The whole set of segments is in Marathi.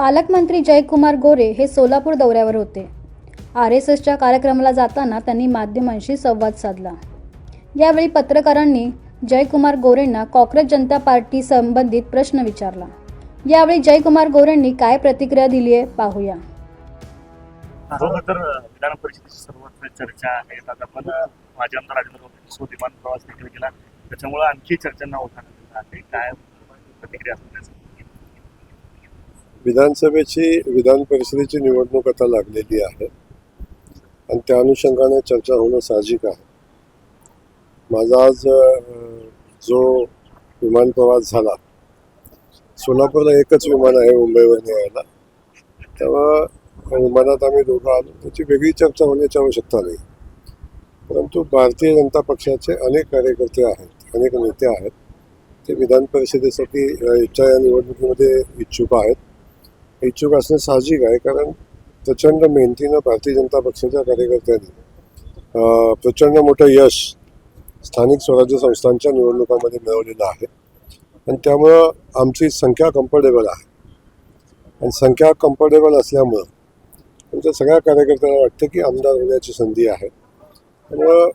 पालकमंत्री जयकुमार गोरे हे सोलापूर दौऱ्यावर होते. RSSच्या कार्यक्रमाला जाताना त्यांनी माध्यमांशी संवाद साधला. यावेळी पत्रकारांनी जयकुमार गोरेंना काँग्रेस जनता पार्टी संबंधित प्रश्न विचारला. यावेळी जयकुमार गोरेंनी काय प्रतिक्रिया दिली आहे पाहूया. तर विधान परिषदेची सर्वत्र चर्चा आहे. आता पण माजी आमदार राजेंद्र गोरे विमान प्रवास देखील केला, त्याच्यामुळे आणखी चर्चांना उठाण आहे. काय प्रतिक्रिया असणार? विधान परिषदेची निवडणूक आता लागलेली आहे आणि त्या अनुषंगाने चर्चा होणं साहजिक आहे. माझा आज जो विमान प्रवास झाला, सोलापूरला एकच विमान आहे मुंबईवर यायला, तेव्हा विमानात आम्ही दोघं आलो. त्याची वेगळी चर्चा होण्याची आवश्यकता नाही. परंतु भारतीय जनता पक्षाचे अनेक कार्यकर्ते आहेत, अनेक नेते आहेत, ते विधान परिषदेसाठी या निवडणुकीमध्ये इच्छुक आहेत. इच्छुक असणं साहजिक आहे, कारण प्रचंड मेहनतीनं भारतीय जनता पक्षाच्या कार्यकर्त्यांनी प्रचंड मोठं यश स्थानिक स्वराज्य संस्थांच्या निवडणुकांमध्ये मिळवलेलं आहे आणि त्यामुळं आमची संख्या कम्फर्टेबल आहे. आणि संख्या कम्फर्टेबल असल्यामुळं आमच्या सगळ्या कार्यकर्त्यांना वाटतं की आमदार होण्याची संधी आहे. त्यामुळं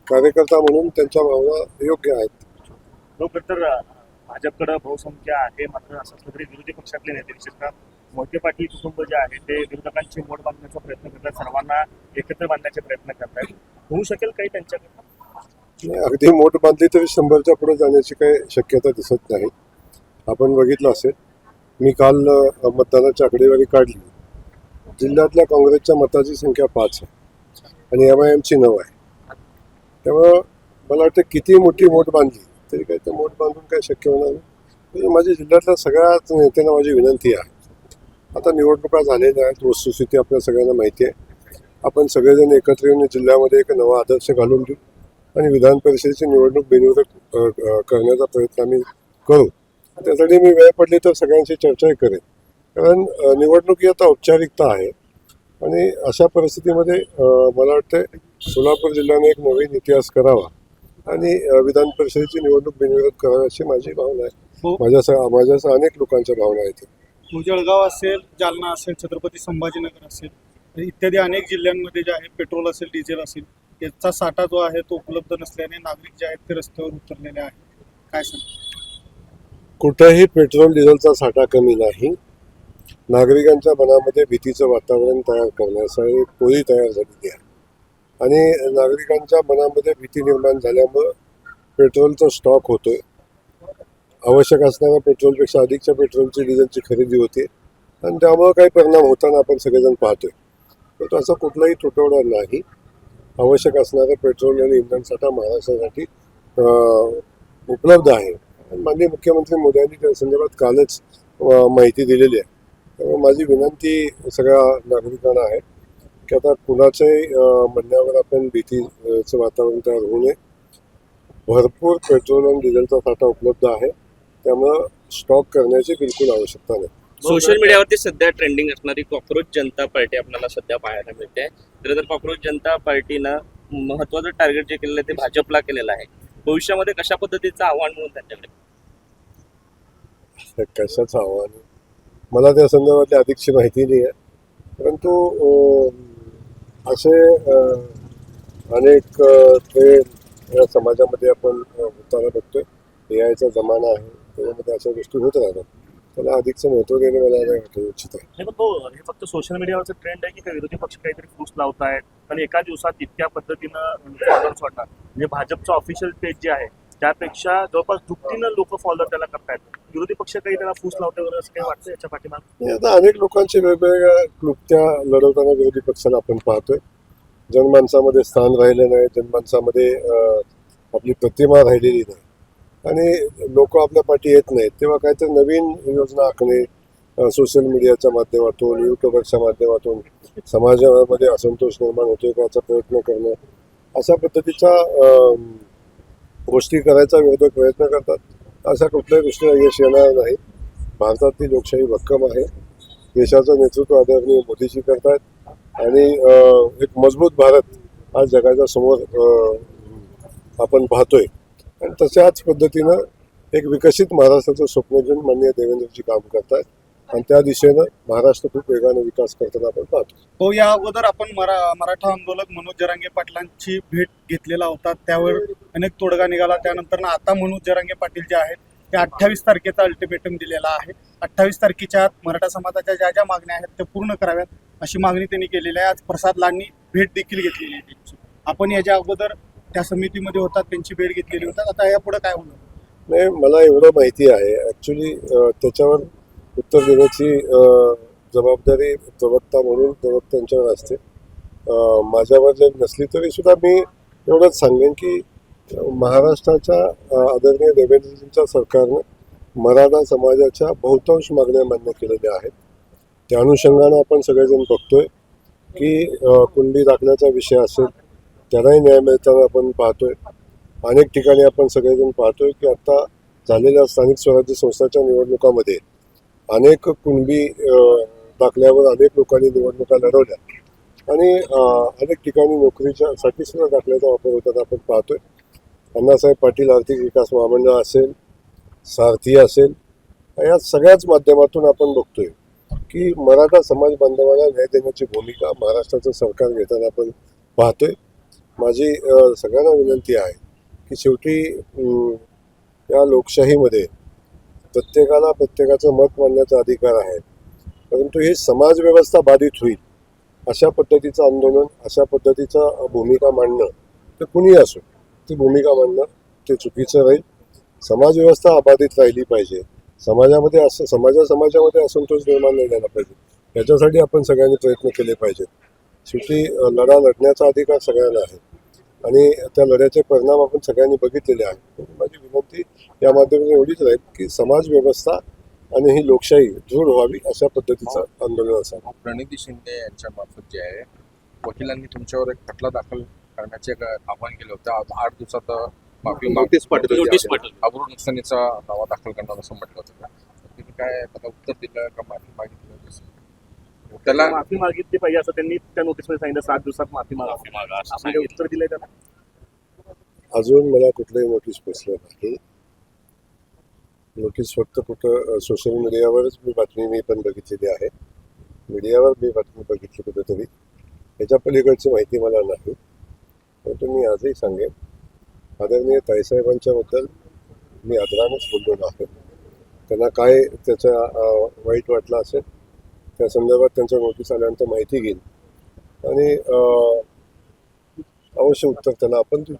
कार्यकर्ता म्हणून त्यांच्या भावना योग्य आहेत. तर भाजपकडे बहुसंख्या आहे, मात्र असं असलं तरी विरोधी पक्षातले नेते, विशेषतः मोहिते पाटील कुटुंब जे आहे ते विरोधकांची मोड बांधण्याचा प्रयत्न करतात, सर्वांना एकत्र बांधण्याचे प्रयत्न करतात. होऊ शकेल काही त्यांच्याकडनं? अगदी मोठ बांधली तरी 100च्या पुढे जाण्याची काही शक्यता दिसत नाही. आपण बघितलं असेल, मी काल मतदानाची आकडेवारी काढली. जिल्ह्यातल्या काँग्रेसच्या मताची संख्या 5 आहे आणि MIMची 9 आहे. त्यामुळं मला वाटतं किती मोठी मोठ बांधली तरी काही ते मोठ बांधून काही शक्य होणार नाही. माझ्या जिल्ह्यातल्या सगळ्याच नेत्यांना माझी विनंती आहे, आता निवडणुका झालेल्या आहेत, वस्तुस्थिती आपल्या सगळ्यांना माहिती आहे. आपण सगळेजण एकत्र येऊन जिल्ह्यामध्ये एक नवा आदर्श घालून देऊ आणि विधान परिषदेची निवडणूक बिनविरोध करण्याचा प्रयत्न आम्ही करू. त्यासाठी मी वेळ पडली तर सगळ्यांशी चर्चाही करेन, कारण निवडणुकी आता औपचारिकता आहे आणि अशा परिस्थितीमध्ये मला वाटतं सोलापूर जिल्ह्याने एक नवीन इतिहास करावा आणि विधान परिषदेची निवडणूक बिनविरोध करावी अशी माझी भावना आहे. माझ्यासह अनेक लोकांच्या भावना आहेत. जळगाव असेल, जालना असेल, छत्रपती संभाजीनगर असेल इत्यादी अनेक जिल्ह्यांमध्ये जे आहे पेट्रोल असेल, डिझेल असेल, याचा साठा जो आहे तो उपलब्ध नसल्याने नागरिक जे आहेत ते रस्त्यावर उतरलेले आहेत. काय सांग? कुठेही पेट्रोल डिझेलचा साठा कमी नाही. नागरिकांच्या मनामध्ये भीतीचं वातावरण तयार करण्यासाठी पोळी तयार झालेली आहे आणि नागरिकांच्या मनामध्ये भीती निर्माण झाल्यामुळं पेट्रोलचा स्टॉक होतोय. आवश्यक असणाऱ्या पेट्रोलपेक्षा अधिकच्या पेट्रोलची डिझेलची खरेदी होते आणि त्यामुळं काही परिणाम होताना आपण सगळेजण पाहतोय. तर असा कुठलाही तुटवडा नाही. आवश्यक असणारं पेट्रोल आणि इंधनसाठा महाराष्ट्रासाठी उपलब्ध आहे. माननीय मुख्यमंत्री मोदी यांनी त्या संदर्भात कालच माहिती दिलेली आहे. त्यामुळे माझी विनंती सगळ्या नागरिकांना आहे की आता कुणाच्याही म्हणण्यावर आपण भीतीचं वातावरण तयार होऊ नये. भरपूर पेट्रोल आणि डिझेलचा साठा उपलब्ध आहे, त्यामुळं स्टॉक करण्याची बिलकुल आवश्यकता नाही. सोशल मीडियावरती सध्या ट्रेंडिंग असणारी कॉक्रोच जनता पार्टी आपल्याला सध्या पाहायला मिळते. तर कॉक्रोच जनता पार्टीनं महत्वाचं टार्गेट जे केलेलं आहे ते भाजपला केलेलं आहे. भविष्यामध्ये कशा पद्धतीचं आव्हान म्हणून त्यांच्याकडे? कशाचं आव्हान मला त्या संदर्भातली अधिकची माहिती नाही आहे, परंतु असे अनेक ते या समाजामध्ये आपण होताना बघतोय. AIचा जमाना आहे, त्याच्यामध्ये अशा गोष्टी होत राहतात. त्याला अधिकचं महत्त्व देणे मला वाटू इच्छित आहे. हे फक्त सोशल मीडियावरचं ट्रेंड आहे की विरोधी पक्ष काहीतरी फूस लावतायत आणि एका दिवसात इतक्या पद्धतीनं फॉलोअर्स वाढतात? म्हणजे भाजपचं ऑफिशियल पेज जे आहे त्यापेक्षा जवळपास दुपटीनं लोक फॉलो त्याला करतायत. विरोधी पक्ष काही त्याला फूस लावते वगैरे असं काही वाटतं याच्या पाठीमागे? आता अनेक लोकांची वेगवेगळ्या क्लुप्त्या लढवताना विरोधी पक्षाला आपण पाहतोय. जनमानसामध्ये स्थान राहिलं नाही, जनमानसामध्ये आपली प्रतिमा राहिलेली नाही आणि लोक आपल्या पाठी येत नाहीत. तेव्हा काहीतरी नवीन योजना आखणे, सोशल मीडियाच्या माध्यमातून, यूट्यूबरच्या माध्यमातून समाजामध्ये असंतोष निर्माण होतोय याचा प्रयत्न करणं, अशा पद्धतीच्या गोष्टी करायचा विरोधक प्रयत्न करतात. अशा कुठल्याही गोष्टीला यश येणार नाही. भारतातली लोकशाही भक्कम आहे. देशाचं नेतृत्व आदरणीय मोदीजी करतात आणि एक मजबूत भारत आज जगाच्या समोर आपण पाहतोय आणि तशाच पद्धतीनं एक विकसित महाराष्ट्राचं स्वप्न घेऊन माननीय देवेंद्रजी काम करतात. आणि त्या दिशेनं महाराष्ट्र खूप वेगाने विकास करताना आपण पाहतो. हो, या अगोदर आपण मराठा आंदोलक मनोज जरांगे पाटलांची भेट घेतलेला होता, त्यावर अनेक तोडगा निघाला. त्यानंतर आता मनोज जरांगे पाटील जे आहेत ते 28 तारखेचा अल्टिमेटम दिलेला आहे. 28 तारखेच्या आत मराठा समाजाच्या ज्या ज्या मागण्या आहेत त्या पूर्ण कराव्यात अशी मागणी त्यांनी केलेली आहे. आज प्रसाद लाडनी भेट देखील घेतलेली आहे त्यांची. आपण याच्या अगोदर त्या समितीमध्ये होतात, त्यांची भेट घेतलेली होतात. आता यापुढे काय होणार? नाही, मला एवढं माहिती आहे. ॲक्च्युली त्याच्यावर उत्तर देण्याची जबाबदारी प्रवक्ता म्हणून प्रवक्त्यांच्यावर असते. माझ्यावर जर नसली तरी सुद्धा मी एवढंच सांगेन की महाराष्ट्राच्या आदरणीय देवेंद्रजींच्या सरकारनं मराठा समाजाच्या बहुतांश मागण्या मान्य केलेल्या आहेत. त्या अनुषंगानं आपण सगळेजण बघतोय की कुणबी दाखल्याचा विषय असेल त्यालाही न्याय मिळताना आपण पाहतोय. अनेक ठिकाणी आपण सगळेजण पाहतोय की आता झालेल्या स्थानिक स्वराज्य संस्थांच्या निवडणुकामध्ये अनेक कुणबी दाखल्यावर अनेक लोकांनी निवडणुका लढवल्या आणि अनेक ठिकाणी नोकरीसाठी सुद्धा दाखल्याचा वापर होताना आपण पाहतोय. अण्णासाहेब पाटील आर्थिक विकास महामंडळ असेल, सारथी असेल, या सगळ्याच माध्यमातून आपण बघतोय की मराठा समाज बांधवांना न्याय देण्याची भूमिका महाराष्ट्राचं सरकार घेताना आपण पाहतोय. माझी सगळ्यांना विनंती आहे की शेवटी या लोकशाहीमध्ये प्रत्येकाला प्रत्येकाचं मत मांडण्याचा अधिकार आहे, परंतु ही समाज व्यवस्था बाधित होईल अशा पद्धतीचं आंदोलन, अशा भूमिका मांडणं तर कुणीही असो ती भूमिका मांडणं ते चुकीचं राहील. समाज व्यवस्था अबाधित राहिली पाहिजे. समाजामध्ये समाजामध्ये असंतोष निर्माण नाही झाला पाहिजे. याच्यासाठी आपण सगळ्यांनी प्रयत्न केले पाहिजेत. शेवटी लढा लढण्याचा अधिकार सगळ्यांना आहे आणि त्या लढ्याचे परिणाम आपण सगळ्यांनी बघितलेले आहेत. माझी विनंती या माध्यमातून एवढीच राहील की समाज व्यवस्था आणि ही लोकशाही दृढ व्हावी अशा पद्धतीचं आंदोलन असावं. प्रणिती शिंदे यांच्या मार्फत जे आहे वकिलांनी तुमच्यावर एक खटला दाखल करण्याचे एक आवाहन केलं होतं. 8 दिवसात माफी नोटीस पाठवली. अब्रू नुकसानीचा दावा दाखल करणार असं म्हटलं होतं. तुम्ही काय त्याला उत्तर दिलं का माफी मागितली होती? त्याला माफी मागितली पाहिजे असं त्यांनी त्या नोटीसमध्ये सांगितलं. 7 दिवसात माफी मागा असं आपण काही उत्तर दिलंय त्याला? अजून मला कुठलंही नोटीस पोचलं नाही. नोटीस फक्त कुठं सोशल मीडियावरच मी पण बघितलेली आहे. मीडियावर मी बातमी बघितली कुठेतरी. याच्या पलीकडची माहिती मला नाही. परंतु मी आजही सांगेन आदरणीय ताईसाहेबांच्याबद्दल मी आदरानेच बोललेलो आहे. त्यांना काय त्याचा वाईट वाटलं असेल त्या संदर्भात त्यांच्या नोटीस आल्यानंतर माहिती घेईन आणि अवश्य उत्तर त्यांना आपण देऊ.